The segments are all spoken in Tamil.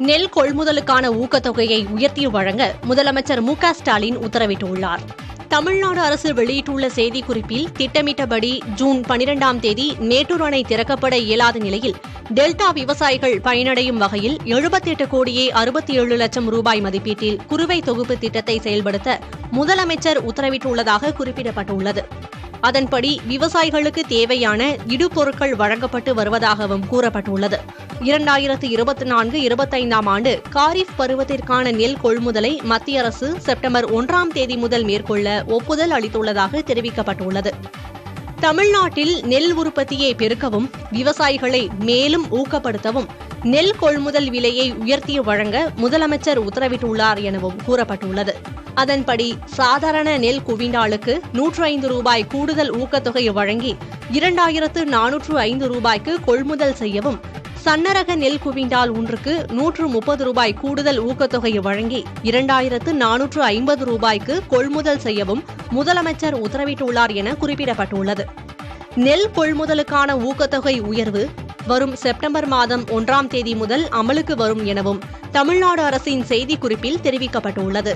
நெல் கொள்முதலுக்கான ஊக்கத்தொகையை உயர்த்தி வழங்க முதலமைச்சர் மு.க.ஸ்டாலின் உத்தரவிட்டுள்ளார். தமிழ்நாடு அரசு வெளியிட்டுள்ள செய்திக்குறிப்பில் திட்டமிட்டபடி ஜூன் 12ஆம் தேதி மேட்டூர் அணை திறக்கப்பட இயலாத நிலையில் டெல்டா விவசாயிகள் பயனடையும் வகையில் 78 கோடியே 67 லட்சம் ரூபாய் மதிப்பீட்டில் குறுவை தொகுப்பு திட்டத்தை செயல்படுத்த முதலமைச்சர் உத்தரவிட்டுள்ளதாக குறிப்பிடப்பட்டுள்ளது. அதன்படி விவசாயிகளுக்கு தேவையான இடுபொருட்கள் வழங்கப்பட்டு வருவதாகவும் கூறப்பட்டுள்ளது. 2024-25ஆம் ஆண்டு காரிஃப் பருவத்திற்கான நெல் கொள்முதலை மத்திய அரசு செப்டம்பர் 1ஆம் தேதி முதல் மேற்கொள்ள ஒப்புதல் அளித்துள்ளதாக தெரிவிக்கப்பட்டுள்ளது. தமிழ்நாட்டில் நெல் உற்பத்தியை பெருக்கவும் விவசாயிகளை மேலும் ஊக்கப்படுத்தவும் நெல் கொள்முதல் விலையை உயர்த்தி வழங்க முதலமைச்சர் உத்தரவிட்டுள்ளார் எனவும் கூறப்பட்டுள்ளது. அதன்படி சாதாரண நெல் குவிண்டாலுக்கு 105 ரூபாய் கூடுதல் ஊக்கத்தொகை வழங்கி 2405 ரூபாய்க்கு கொள்முதல் செய்யவும், சன்னரக நெல் குவிண்டால் ஒன்றுக்கு 130 ரூபாய் கூடுதல் ஊக்கத்தொகை வழங்கி 2450 ரூபாய்க்கு கொள்முதல் செய்யவும் முதலமைச்சர் உத்தரவிட்டுள்ளார் என குறிப்பிடப்பட்டுள்ளது. நெல் கொள்முதலுக்கான ஊக்கத்தொகை உயர்வு வரும் செப்டம்பர் மாதம் 1ஆம் தேதி முதல் அமலுக்கு வரும் எனவும் தமிழ்நாடு அரசின் செய்திக்குறிப்பில் தெரிவிக்கப்பட்டுள்ளது.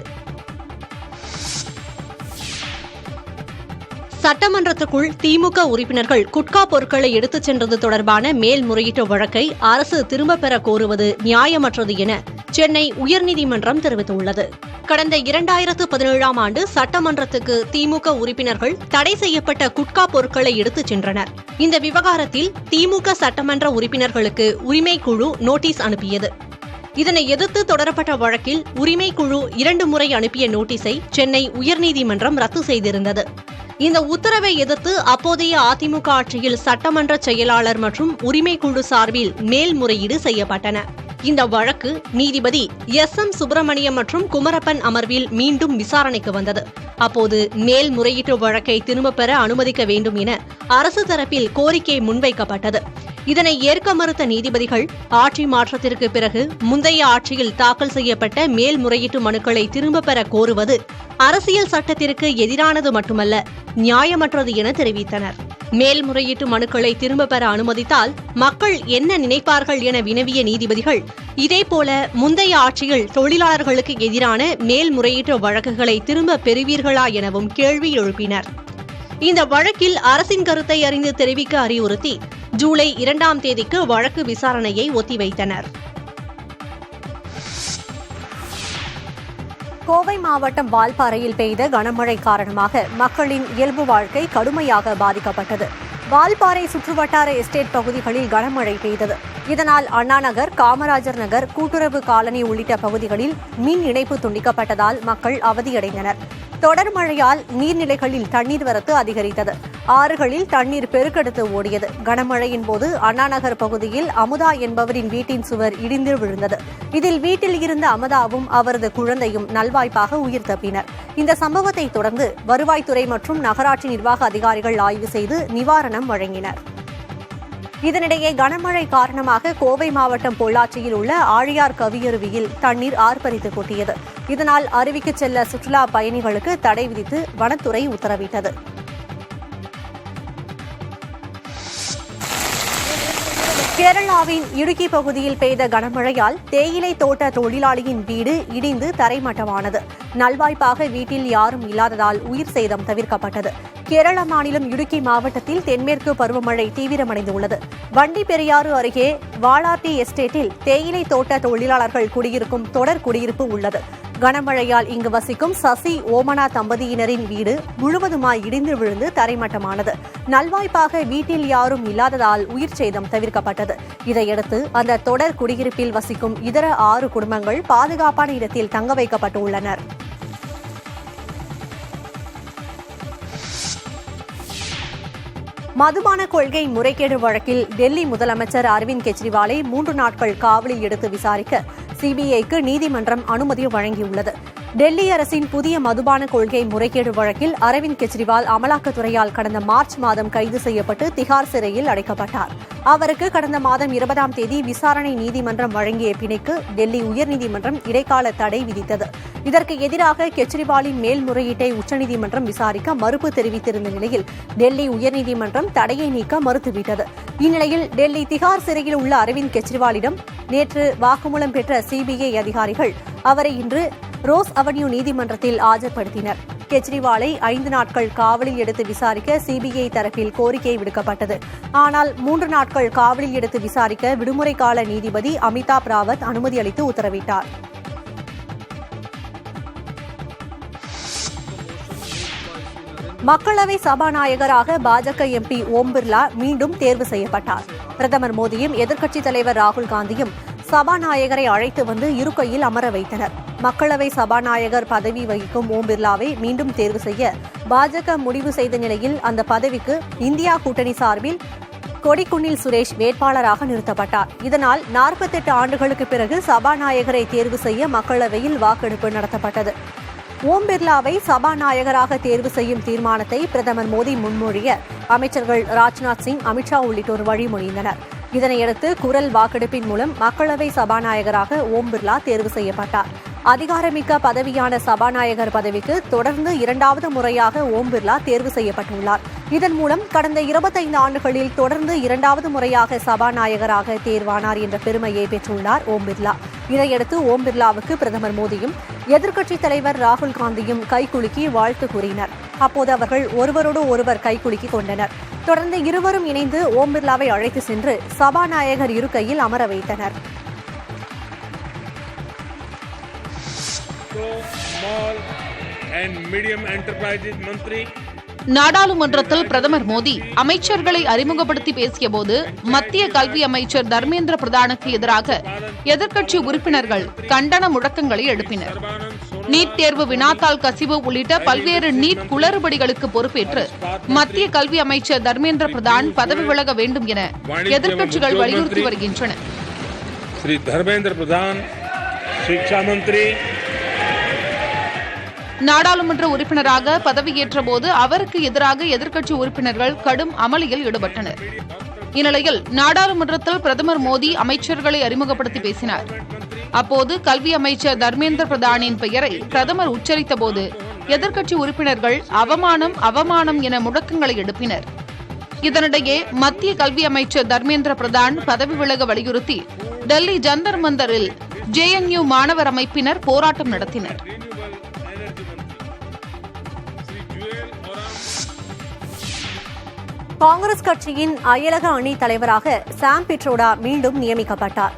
சட்டமன்றத்துக்குள் திமுக உறுப்பினர்கள் குட்கா பொருட்களை எடுத்துச் சென்றது தொடர்பான மேல்முறையீட்டு வழக்கை அரசு திரும்பப் பெற கோருவது நியாயமற்றது என சென்னை உயர்நீதிமன்றம் தெரிவித்துள்ளது. கடந்த 2017ஆம் ஆண்டு சட்டமன்றத்துக்கு திமுக உறுப்பினர்கள் தடை செய்யப்பட்ட குட்கா பொருட்களை எடுத்துச் சென்றனர். இந்த விவகாரத்தில் திமுக சட்டமன்ற உறுப்பினர்களுக்கு உரிமைக்குழு நோட்டீஸ் அனுப்பியது. இதனை எதிர்த்து தொடரப்பட்ட வழக்கில் உரிமைக்குழு 2 முறை அனுப்பிய நோட்டீஸை சென்னை உயர்நீதிமன்றம் ரத்து செய்திருந்தது. இந்த உத்தரவை எதிர்த்து அப்போதைய அதிமுக ஆட்சியில் சட்டமன்ற செயலாளர் மற்றும் உரிமைக்குழு சார்பில் மேல்முறையீடு செய்யப்பட்டன. இந்த வழக்கு நீதிபதி எஸ்.எம். சுப்பிரமணியம் மற்றும் குமரப்பன் அமர்வில் மீண்டும் விசாரணைக்கு வந்தது. அப்போது மேல்முறையீட்டு வழக்கை திரும்பப் பெற அனுமதிக்க வேண்டும் என அரசு தரப்பில் கோரிக்கை முன்வைக்கப்பட்டது. இதனை ஏற்க மறுத்த நீதிபதிகள் ஆட்சி மாற்றத்திற்கு பிறகு முந்தைய ஆட்சியில் தாக்கல் செய்யப்பட்ட மேல்முறையீட்டு மனுக்களை திரும்பப் பெற கோருவது அரசியல் சட்டத்திற்கு எதிரானது மட்டுமல்ல, நியாயமற்றது என தெரிவித்தனர். மேல்முறையீட்டு மனுக்களை திரும்பப் பெற அனுமதித்தால் மக்கள் என்ன நினைப்பார்கள் என வினவிய நீதிபதிகள், இதேபோல முந்தைய ஆட்சியில் தொழிலாளர்களுக்கு எதிரான மேல்முறையீட்டு வழக்குகளை திரும்ப பெறுவீர்களா எனவும் கேள்வி எழுப்பினர். இந்த வழக்கில் அரசின் கருத்தை அறிந்து தெரிவிக்க அறிவுறுத்தி ஜூலை 2ஆம் தேதிக்கு வழக்கு விசாரணையை ஒத்திவைத்தனர். கோவை மாவட்டம் வால்பாறையில் பெய்த கனமழை காரணமாக மக்களின் இயல்பு வாழ்க்கை கடுமையாக பாதிக்கப்பட்டது. வால்பாறை சுற்றுவட்டார எஸ்டேட் பகுதிகளில் கனமழை பெய்தது. இதனால் அண்ணாநகர், காமராஜர் நகர், கூட்டுறவு காலனி உள்ளிட்ட பகுதிகளில் மின் இணைப்பு துண்டிக்கப்பட்டதால் மக்கள் அவதியடைந்தனர். தொடர் மழையால் நீர்நிலைகளில் தண்ணீர் வரத்து அதிகரித்தது. ஆறுகளில் தண்ணீர் பெருக்கெடுத்து ஓடியது. கனமழையின் போது அண்ணாநகர் பகுதியில் அமுதா என்பவரின் வீட்டின் சுவர் இடிந்து விழுந்தது. இதில் வீட்டில் இருந்த அமுதாவும் அவரது குழந்தையும் நல்வாய்ப்பாக உயிர் தப்பினர். இந்த சம்பவத்தை தொடர்ந்து வருவாய்த்துறை மற்றும் நகராட்சி நிர்வாக அதிகாரிகள் ஆய்வு செய்து நிவாரணம் வழங்கினர். இதனிடையே கனமழை காரணமாக கோவை மாவட்டம் பொள்ளாச்சியில் உள்ள ஆழியார் கவியருவியில் தண்ணீர் ஆர்ப்பரித்து கொட்டியது. இதனால் அருவிக்கு செல்ல சுற்றுலா பயணிகளுக்கு தடை விதித்து வனத்துறை உத்தரவிட்டது. கேரளாவின் இடுக்கி பகுதியில் பெய்த கனமழையால் தேயிலை தோட்ட தொழிலாளியின் வீடு இடிந்து தரைமட்டமானது. நல்வாய்ப்பாக வீட்டில் யாரும் இல்லாததால் உயிர் சேதம் தவிர்க்கப்பட்டது. கேரள மாநிலம் இடுக்கி மாவட்டத்தில் தென்மேற்கு பருவமழை தீவிரமடைந்துள்ளது. வண்டி பெரியாறு அருகே வாளாட்டி எஸ்டேட்டில் தேயிலை தோட்ட தொழிலாளர்கள் குடியிருக்கும் தொடர் குடியிருப்பு உள்ளது. கனமழையால் இங்கு வசிக்கும் சசி ஓமனா தம்பதியினரின் வீடு முழுவதுமாய் இடிந்து விழுந்து தரைமட்டமானது. நல்வாய்ப்பாக வீட்டில் யாரும் இல்லாததால் உயிர் சேதம் தவிர்க்கப்பட்டது. இதையடுத்து அந்த தொடர் குடியிருப்பில் வசிக்கும் இதர 6 குடும்பங்கள் பாதுகாப்பான இடத்தில் தங்க வைக்கப்பட்டுள்ளனர். மதுபான கொள்கை முறைகேடு வழக்கில் டெல்லி முதலமைச்சர் அரவிந்த் கெஜ்ரிவாலை 3 நாட்கள் காவலில் எடுத்து விசாரிக்க சிபிஐக்கு நீதிமன்றம் அனுமதி வழங்கியுள்ளது. டெல்லி அரசின் புதிய மதுபான கொள்கை முறைகேடு வழக்கில் அரவிந்த் கெஜ்ரிவால் அமலாக்கத்துறையால் கடந்த மார்ச் மாதம் கைது செய்யப்பட்டு திகார் சிறையில் அடைக்கப்பட்டார். அவருக்கு கடந்த மாதம் 20ஆம் தேதி விசாரணை நீதிமன்றம் வழங்கிய பிணைக்கு டெல்லி உயர்நீதிமன்றம் இடைக்கால தடை விதித்தது. இதற்கு எதிராக கெஜ்ரிவாலின் மேல்முறையீட்டை உச்சநீதிமன்றம் விசாரிக்க மறுப்பு தெரிவித்திருந்த நிலையில் டெல்லி உயர்நீதிமன்றம் தடையை நீக்க மறுத்துவிட்டது. இந்நிலையில் டெல்லி திகார் சிறையில் உள்ள அரவிந்த் கெஜ்ரிவாலிடம் நேற்று வாக்குமூலம் பெற்ற சிபிஐ அதிகாரிகள் அவரை இன்று ரோஸ் அவென்யூ நீதிமன்றத்தில் ஆஜர்படுத்தினர். கெஜ்ரிவாலை 5 நாட்கள் காவலில் எடுத்து விசாரிக்க சிபிஐ தரப்பில் கோரிக்கை விடுக்கப்பட்டது. ஆனால் 3 நாட்கள் காவலில் எடுத்து விசாரிக்க விடுமுறை கால நீதிபதி அமிதாப் ராவத் அனுமதி அளித்து உத்தரவிட்டார். மக்களவை சபாநாயகராக பாஜக எம்பி ஓம் பிர்லா மீண்டும் தேர்வு செய்யப்பட்டார். பிரதமர் மோடியும் எதிர்க்கட்சித் தலைவர் ராகுல் காந்தியும் சபாநாயகரை அழைத்து வந்து இருக்கையில் அமர வைத்தனர். மக்களவை சபாநாயகர் பதவி வகிக்கும் ஓம் பிர்லாவை மீண்டும் தேர்வு செய்ய பாஜக முடிவு செய்த நிலையில் அந்த பதவிக்கு இந்தியா கூட்டணி சார்பில் கொடிக்குன்னில் சுரேஷ் வேட்பாளராக நிறுத்தப்பட்டார். இதனால் 48 ஆண்டுகளுக்கு பிறகு சபாநாயகரை தேர்வு செய்ய மக்களவையில் வாக்கெடுப்பு நடத்தப்பட்டது. ஓம் பிர்லாவை சபாநாயகராக தேர்வு செய்யும் தீர்மானத்தை பிரதமர் மோடி முன்மொழிய அமைச்சர்கள் ராஜ்நாத் சிங், அமித்ஷா உள்ளிட்டோர் வழிமொழிந்தனர். இதனையடுத்து குரல் வாக்கெடுப்பின் மூலம் மக்களவை சபாநாயகராக ஓம் பிர்லா தேர்வு செய்யப்பட்டார். அதிகாரமிக்க பதவியான சபாநாயகர் பதவிக்கு தொடர்ந்து 2வது முறையாக ஓம் பிர்லா தேர்வு செய்யப்பட்டுள்ளார். இதன் மூலம் கடந்த 25 ஆண்டுகளில் தொடர்ந்து 2வது முறையாக சபாநாயகராக தேர்வானார் என்ற பெருமையை பெற்றுள்ளார் ஓம் பிர்லா. இதையடுத்து ஓம் பிர்லாவுக்கு பிரதமர் மோடியும் எதிர்க்கட்சித் தலைவர் ராகுல் காந்தியும் கைகுலுக்கி வாழ்த்து கூறினர். அப்போது அவர்கள் ஒருவரோடு ஒருவர் கைகுலுக்கிக் கொண்டனர். தொடர்ந்து இருவரும் இணைந்து ஓம் பிர்லாவை அழைத்து சென்று சபாநாயகர் இருக்கையில் அமர வைத்தனர். நாடாளுமன்றத்தில் பிரதமர் மோடி அமைச்சர்களை அறிமுகப்படுத்தி பேசியபோது மத்திய கல்வி அமைச்சர் தர்மேந்திர பிரதானுக்கு எதிராக எதிர்க்கட்சி உறுப்பினர்கள் கண்டன முழக்கங்களை எழுப்பினர். நீட் தேர்வு வினாத்தாள் கசிவு உள்ளிட்ட பல்வேறு நீட் குளறுபடிகளுக்கு பொறுப்பேற்று மத்திய கல்வி அமைச்சர் தர்மேந்திர பிரதான் பதவி விலக வேண்டும் என எதிர்க்கட்சிகள் வலியுறுத்தி வருகின்றன. நாடாளுமன்ற உறுப்பினராக பதவியேற்ற போது அவருக்கு எதிராக எதிர்க்கட்சி உறுப்பினர்கள் கடும் அமளியில் ஈடுபட்டனர். இந்நிலையில் நாடாளுமன்றத்தில் பிரதமர் மோடி அமைச்சர்களை அறிமுகப்படுத்தி பேசினார். அப்போது கல்வி அமைச்சர் தர்மேந்திர பிரதானின் பெயரை பிரதமர் உச்சரித்த போது எதிர்க்கட்சி உறுப்பினர்கள் அவமானம் அவமானம் என முழக்கங்களை எழுப்பினர். இதனிடையே மத்திய கல்வி அமைச்சர் தர்மேந்திர பிரதான் பதவி விலக வலியுறுத்தி டெல்லி ஜந்தர் மந்தரில் JNU மாணவர் அமைப்பினர் போராட்டம் நடத்தினர். காங்கிரஸ் கட்சியின் அயலக அணி தலைவராக சாம் பிட்ரோடா மீண்டும் நியமிக்கப்பட்டார்.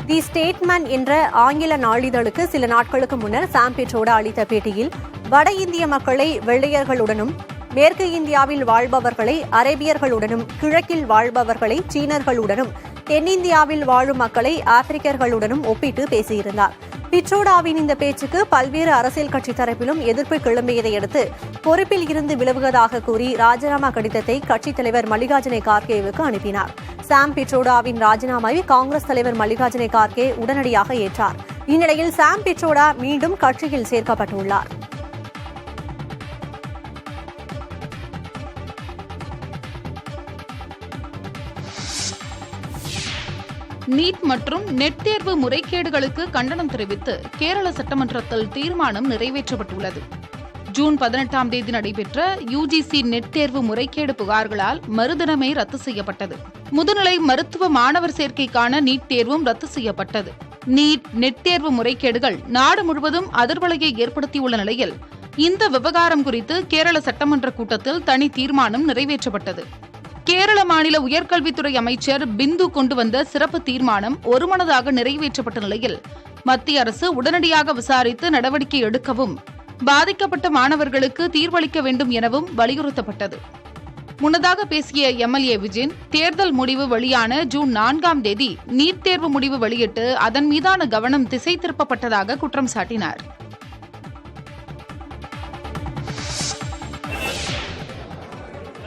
தி ஸ்டேட்மேன் என்ற ஆங்கில நாளிதழுக்கு சில நாட்களுக்கு முன்னர் சாம் பிட்ரோடா அளித்த பேட்டியில் வட இந்திய மக்களை வெள்ளையர்களுடனும், மேற்கு இந்தியாவில் வாழ்பவர்களை அரேபியர்களுடனும், கிழக்கில் வாழ்பவர்களை சீனர்களுடனும், தென்னிந்தியாவில் வாழும் மக்களை ஆப்பிரிக்கர்களுடனும் ஒப்பிட்டு பேசியிருந்தார். பிட்ரோடாவின் இந்த பேச்சுக்கு பல்வேறு அரசியல் கட்சி தரப்பிலும் எதிர்ப்பு கிளம்பியதை அடுத்து பொறுப்பில் இருந்து விலகுவதாக கூறி ராஜினாமா கடிதத்தை கட்சித் தலைவர் மல்லிகார்ஜுன கார்கேவுக்கு அனுப்பினார். சாம் பிட்ரோடாவின் ராஜினாமாவை காங்கிரஸ் தலைவர் மல்லிகார்ஜுன கார்கே உடனடியாக ஏற்றார். இந்நிலையில் சாம் பிட்ரோடா மீண்டும் கட்சியில் சேர்க்கப்பட்டுள்ளார். நீட் மற்றும் நெட் தேர்வு முறைகேடுகளுக்கு கண்டனம் தெரிவித்து கேரள சட்டமன்றத்தில் தீர்மானம் நிறைவேற்றப்பட்டுள்ளது. ஜூன் 18ஆம் தேதி நடைபெற்ற UGC நெட் தேர்வு முறைகேடு புகார்களால் மறுதினமே ரத்து செய்யப்பட்டது. முதுநிலை மருத்துவ மாணவர் சேர்க்கைக்கான நீட் தேர்வும் ரத்து செய்யப்பட்டது. நீட் நெட் தேர்வு முறைகேடுகள் நாடு முழுவதும் அதிர்வலையை ஏற்படுத்தியுள்ள நிலையில் இந்த விவகாரம் குறித்து கேரள சட்டமன்ற கூட்டத்தில் தனி தீர்மானம் நிறைவேற்றப்பட்டது. கேரள மாநில உயர்கல்வித்துறை அமைச்சர் பிந்து கொண்டு வந்த சிறப்பு தீர்மானம் ஒருமனதாக நிறைவேற்றப்பட்ட நிலையில் மத்திய அரசு உடனடியாக விசாரித்து நடவடிக்கை எடுக்கவும், பாதிக்கப்பட்ட மாணவர்களுக்கு தீர்வளிக்க வேண்டும் எனவும் வலியுறுத்தப்பட்டது. முன்னதாக பேசிய MLA விஜயன், தேர்தல் முடிவு வெளியான ஜூன் 4ஆம் தேதி நீட் தேர்வு முடிவு வெளியிட்டு அதன் மீதான கவனம் திசை திருப்பப்பட்டதாக குற்றம் சாட்டினார்.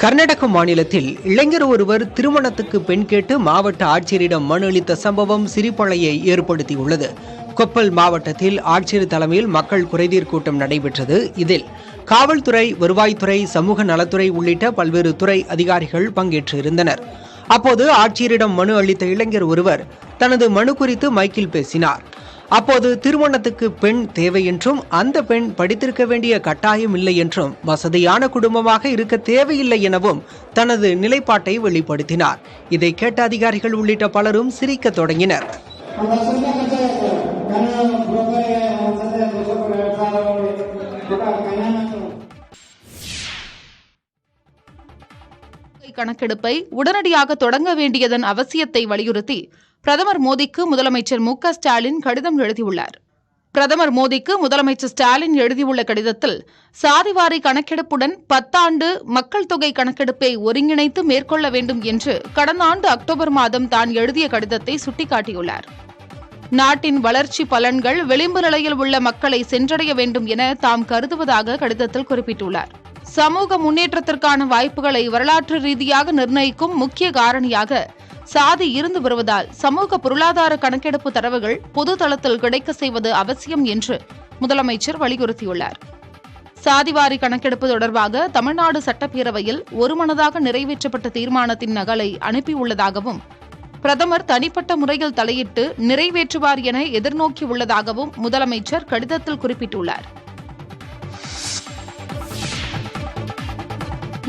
கர்நாடக மாநிலத்தில் இளைஞர் ஒருவர் திருமணத்துக்கு பெண் கேட்டு மாவட்ட ஆட்சியரிடம் மனு அளித்த சம்பவம் சிரிப்பலையை ஏற்படுத்தியுள்ளது. கொப்பல் மாவட்டத்தில் ஆட்சியர் தலைமையில் மக்கள் குறைதீர் கூட்டம் நடைபெற்றது. இதில் காவல்துறை, வருவாய்த்துறை, சமூக நலத்துறை உள்ளிட்ட பல்வேறு துறை அதிகாரிகள் பங்கேற்றிருந்தனர். அப்போது ஆட்சியரிடம் மனு அளித்த இளைஞர் ஒருவர் தனது மனு குறித்து மைக்கில் பேசினார். அப்போது திருமணத்துக்கு பெண் தேவை என்றும், அந்த பெண் படித்திருக்க வேண்டிய கட்டாயம் இல்லை என்றும், வசதியான குடும்பமாக இருக்க தேவையில்லை எனவும் தனது நிலைப்பாட்டை வெளிப்படுத்தினார். இதை கேட்ட அதிகாரிகள் உள்ளிட்ட பலரும் சிரிக்க தொடங்கினர். கணக்கெடுப்பை உடனடியாக தொடங்க வேண்டியதன் அவசியத்தை வலியுறுத்தி பிரதமர் மோடிக்கு முதலமைச்சர் மு.க. ஸ்டாலின் கடிதம் எழுதியுள்ளார். பிரதமர் மோடிக்கு முதலமைச்சர் ஸ்டாலின் எழுதியுள்ள கடிதத்தில் சாதிவாரி கணக்கெடுப்புடன் 10 ஆண்டு மக்கள் தொகை கணக்கெடுப்பை ஒருங்கிணைத்து மேற்கொள்ள வேண்டும் என்று கடந்த ஆண்டு அக்டோபர் மாதம் தான் எழுதிய கடிதத்தை சுட்டிக்காட்டியுள்ளார். நாட்டின் வளர்ச்சி பலன்கள் விளிம்பு நிலையில் உள்ள மக்களை சென்றடைய வேண்டும் என தாம் கருதுவதாக கடிதத்தில் குறிப்பிட்டுள்ளார். சமூக முன்னேற்றத்திற்கான வாய்ப்புகளை வரலாற்று ரீதியாக நிர்ணயிக்கும் முக்கிய காரணியாக சாதி இருந்து வருவதால் சமூக பொருளாதார கணக்கெடுப்பு தரவுகள் பொது தளத்தில் கிடைக்க செய்வது அவசியம் என்று முதலமைச்சர் வலியுறுத்தியுள்ளார். சாதிவாரி கணக்கெடுப்பு தொடர்பாக தமிழ்நாடு சட்டப்பேரவையில் ஒருமனதாக நிறைவேற்றப்பட்ட தீர்மானத்தின் நகலை அனுப்பியுள்ளதாகவும், பிரதமர் தனிப்பட்ட முறையில் தலையிட்டு நிறைவேற்றுவார் என எதிர்நோக்கியுள்ளதாகவும் முதலமைச்சர் கடிதத்தில் குறிப்பிட்டுள்ளார்.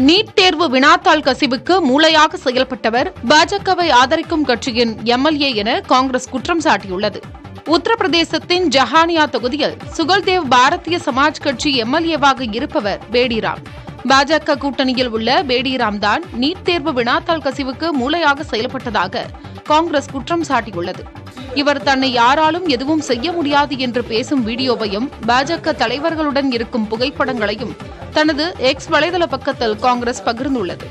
நீட் தேர்வு வினாத்தாள் கசிவுக்கு மூளையாக செயல்பட்டவர் பாஜகவை ஆதரிக்கும் கட்சியின் எம்எல்ஏ என காங்கிரஸ் குற்றம் சாட்டியுள்ளது. உத்தரப்பிரதேசத்தின் ஜஹானியா தொகுதியில் சுகல்தேவ் பாரதிய சமாஜ் கட்சி எம்எல்ஏவாக இருப்பவர் பேடிராம். பாஜக கூட்டணியில் உள்ள பேடிராம் தான் நீட் தேர்வு வினாத்தாள் கசிவுக்கு மூளையாக செயல்பட்டதாக காங்கிரஸ் குற்றம் சாட்டியுள்ளது. இவர் தன்னை யாராலும் எதுவும் செய்ய முடியாது என்று பேசும் வீடியோவையும் பாஜக தலைவர்களுடன் இருக்கும் புகைப்படங்களையும் தனது எக்ஸ் வலைதள பக்கத்தில் காங்கிரஸ் பகிர்ந்துள்ளது.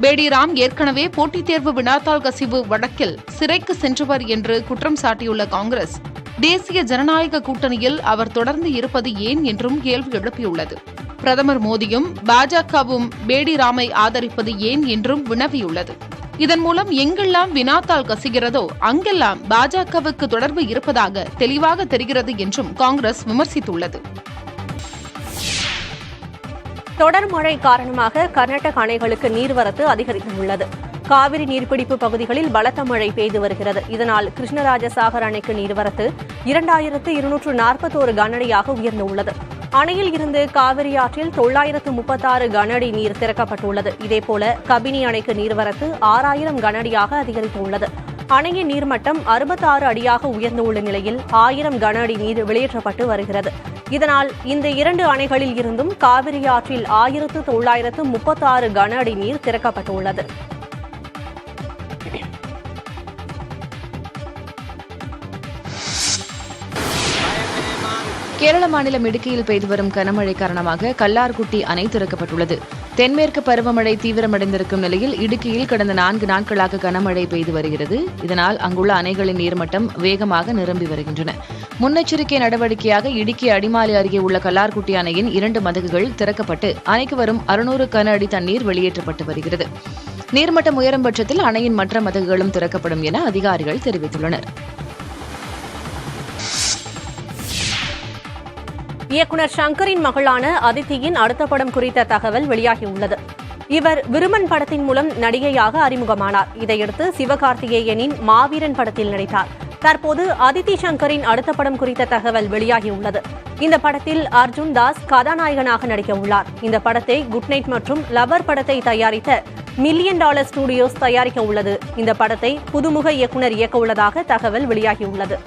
பேடிராம் ஏற்கனவே போட்டித் தேர்வு வினாத்தாள் கசிவு வழக்கில் சிறைக்கு சென்றவர் என்று குற்றம் சாட்டியுள்ள காங்கிரஸ், தேசிய ஜனநாயக கூட்டணியில் அவர் தொடர்ந்து இருப்பது ஏன் என்றும் கேள்வி எழுப்பியுள்ளது. பிரதமர் மோடியும் பாஜகவும் பேடிராமை ஆதரிப்பது ஏன் என்றும் வினவியுள்ளது. இதன் மூலம் எங்கெல்லாம் வினாத்தாள் கசிகிறதோ அங்கெல்லாம் பாஜகவுக்கு தொடர்பு இருப்பதாக தெளிவாக தெரிகிறது என்றும் காங்கிரஸ் விமர்சித்துள்ளது. தொடர் மழை காரணமாக கர்நாடக அணைகளுக்கு நீர்வரத்து அதிகரித்துள்ளது. காவிரி நீர்பிடிப்பு பகுதிகளில் பலத்த மழை பெய்து வருகிறது. இதனால் கிருஷ்ணராஜசாகர் அணைக்கு நீர்வரத்து 2241 கனஅடியாக உயர்ந்துள்ளது. அணையில் இருந்து காவிரி ஆற்றில் 936 கனஅடி நீர் திறக்கப்பட்டுள்ளது. இதேபோல கபினி அணைக்கு நீர்வரத்து 6000 கனஅடியாக அதிகரித்துள்ளது. அணையின் நீர்மட்டம் 66 அடியாக உயர்ந்துள்ள நிலையில் 1000 கனஅடி நீர் வெளியேற்றப்பட்டு வருகிறது. இதனால் இந்த 2 அணைகளில் இருந்தும் காவிரி ஆற்றில் 1936 கனஅடி நீர் திறக்கப்பட்டுள்ளது. கேரள மாநிலம் இடுக்கியில் பெய்து வரும் கனமழை காரணமாக கல்லார்குட்டி அணை திறக்கப்பட்டுள்ளது. தென்மேற்கு பருவமழை தீவிரமடைந்திருக்கும் நிலையில் இடுக்கியில் கடந்த 4 நாட்களாக கனமழை பெய்து வருகிறது. இதனால் அங்குள்ள அணைகளின் நீர்மட்டம் வேகமாக நிரம்பி வருகின்றன. முன்னெச்சரிக்கை நடவடிக்கையாக இடுக்கி அடிமாலி அருகே உள்ள கல்லார்குட்டி அணையின் 2 மதகுகள் திறக்கப்பட்டு அணைக்கு வரும் 600 கன அடி தண்ணீர் வெளியேற்றப்பட்டு வருகிறது. நீர்மட்டம் உயரும் பட்சத்தில் அணையின் மற்ற மதகுகளும் திறக்கப்படும் என அதிகாரிகள் தெரிவித்துள்ளனர். இயக்குனர் ஷங்கரின் மகளான அதித்தியின் அடுத்த படம் குறித்த தகவல் வெளியாகியுள்ளது. இவர் விருமன் படத்தின் மூலம் நடிகையாக அறிமுகமானார். இதையடுத்து சிவகார்த்திகேயனின் மாவீரன் படத்தில் நடித்தார். தற்போது அதித்தி ஷங்கரின் அடுத்த படம் குறித்த தகவல் வெளியாகியுள்ளது. இந்த படத்தில் அர்ஜுன் தாஸ் கதாநாயகனாக நடிக்க உள்ளார். இந்த படத்தை குட் நைட் மற்றும் லவர் படத்தை தயாரித்த $1 மில்லியன் ஸ்டுடியோஸ் தயாரிக்க உள்ளது. இந்த படத்தை புதுமுக இயக்குனர் இயக்க உள்ளதாக தகவல் வெளியாகியுள்ளது.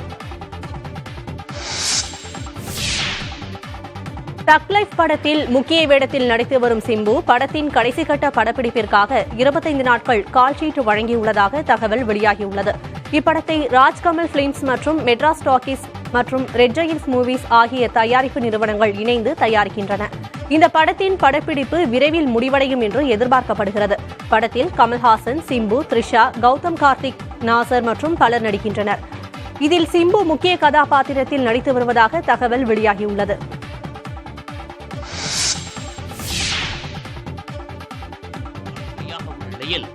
தக் லைஃப் படத்தில் முக்கிய வேடத்தில் நடித்து வரும் சிம்பு படத்தின் கடைசி கட்ட படப்பிடிப்பிற்காக 25 நாட்கள் கால்ஷீட் வழங்கியுள்ளதாக தகவல் வெளியாகியுள்ளது. இப்படத்தை ராஜ்கமல் பிலிம்ஸ் மற்றும் மெட்ராஸ் டாக்கீஸ் மற்றும் ரெட் ஜெயின்ஸ் மூவிஸ் ஆகிய தயாரிப்பு நிறுவனங்கள் இணைந்து தயாரிக்கின்றன. இந்த படத்தின் படப்பிடிப்பு விரைவில் முடிவடையும் என்று எதிர்பார்க்கப்படுகிறது. படத்தில் கமல்ஹாசன், சிம்பு, த்ரிஷா, கௌதம் கார்த்திக், நாசர் மற்றும் பலர் நடிக்கின்றனர். இதில் சிம்பு முக்கிய கதாபாத்திரத்தில் நடித்து வருவதாக தகவல் வெளியாகியுள்ளது.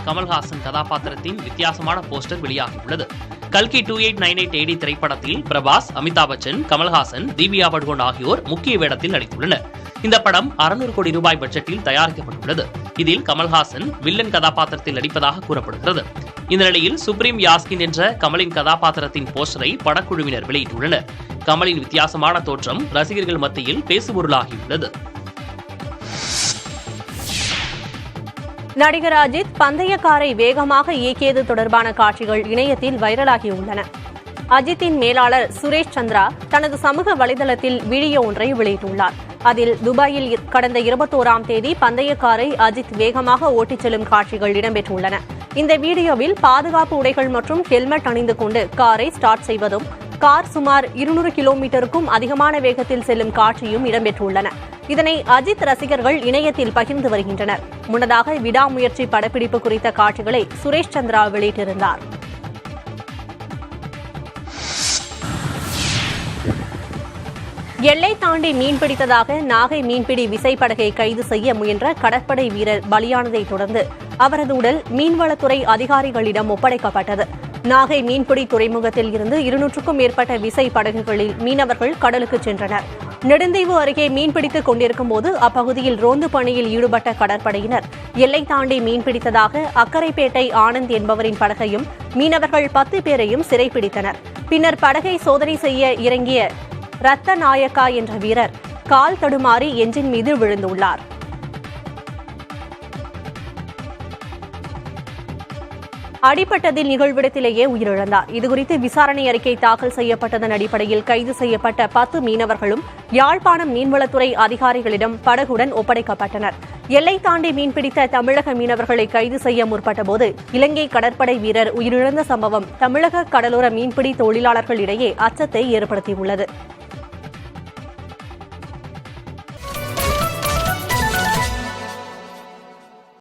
கமல்ஹாசன் கதாபாத்திரத்தின் வித்தியாசமான போஸ்டர் வெளியாகியுள்ளது. கல்கி 2898 AD திரைப்படத்தில் பிரபாஸ், அமிதாப் பச்சன், கமல்ஹாசன், தீபிகா படுகோன் ஆகியோர் முக்கிய வேடத்தில் நடித்துள்ளனர். இந்த படம் 600 கோடி ரூபாய் பட்ஜெட்டில் தயாரிக்கப்பட்டுள்ளது. இதில் கமல்ஹாசன் வில்லன் கதாபாத்திரத்தில் நடிப்பதாக கூறப்படுகிறது. இந்த நிலையில் சுப்ரீம் யாஸ்கின் என்ற கமலின் கதாபாத்திரத்தின் போஸ்டரை படக்குழுவினர் வெளியிட்டுள்ளனர். கமலின் வித்தியாசமான தோற்றம் ரசிகர்கள் மத்தியில் பேசுபொருளாகியுள்ளது. நடிகர் அஜித் பந்தய காரை வேகமாக இயக்கியது தொடர்பான காட்சிகள் இணையத்தில் வைரலாகியுள்ளன. அஜித்தின் மேலாளர் சுரேஷ் சந்திரா தனது சமூக வலைதளத்தில் வீடியோ ஒன்றை வெளியிட்டுள்ளார். அதில் துபாயில் கடந்த 21ஆம் தேதி பந்தய காரை அஜித் வேகமாக ஓட்டிச் செல்லும் காட்சிகள் இடம்பெற்றுள்ளன. இந்த வீடியோவில் பாதுகாப்பு உடைகள் மற்றும் ஹெல்மெட் அணிந்து கொண்டு காரை ஸ்டார்ட் செய்வதும், கார் சுமார் 200 கிலோமீட்டருக்கும் அதிகமான வேகத்தில் செல்லும் காட்சியும் இடம்பெற்றுள்ளன. இதனை அஜித் ரசிகர்கள் இணையத்தில் பகிர்ந்து வருகின்றனர். முன்னதாக விடாமுயற்சி படப்பிடிப்பு குறித்த காட்சிகளை சுரேஷ் சந்திரா வெளியிட்டிருந்தார். எல்லை தாண்டி மீன்பிடித்ததாக நாகை மீன்பிடி விசைப்படகை கைது செய்ய முயன்ற கடற்படை வீரர் பலியானதை தொடர்ந்து அவரது உடல் மீன்வளத்துறை அதிகாரிகளிடம் ஒப்படைக்கப்பட்டது. நாகை மீன்பிடி துறைமுகத்தில் இருந்து 200க்கும் மேற்பட்ட விசை படகுகளில் மீனவர்கள் கடலுக்கு சென்றனர். நெடுந்தீவு அருகே மீன்பிடித்துக் கொண்டிருக்கும் போது அப்பகுதியில் ரோந்து பணியில் ஈடுபட்ட கடற்படையினர் எல்லை தாண்டி மீன்பிடித்ததாக அக்கரைப்பேட்டை ஆனந்த் என்பவரின் படகையும் மீனவர்கள் 10 பேரையும் சிறைப்பிடித்தனர். பின்னர் படகை சோதனை செய்ய இறங்கிய ரத்த நாயக்கா என்ற வீரர் கால் தடுமாறி எஞ்சின் மீது விழுந்துள்ளார். அடிபட்டதில் நிகழ்விடத்திலேயே உயிரிழந்தார். இதுகுறித்து விசாரணை அறிக்கை தாக்கல் செய்யப்பட்டதன் அடிப்படையில் கைது செய்யப்பட்ட 10 மீனவர்களும் யாழ்ப்பாணம் மீன்வளத்துறை அதிகாரிகளிடம் படகுடன் ஒப்படைக்கப்பட்டனர். எல்லை தாண்டி மீன்பிடித்த தமிழக மீனவர்களை கைது செய்ய முற்பட்டபோது இலங்கை கடற்படை வீரர் உயிரிழந்த சம்பவம் தமிழக கடலோர மீன்பிடி தொழிலாளர்களிடையே அச்சத்தை ஏற்படுத்தியுள்ளது.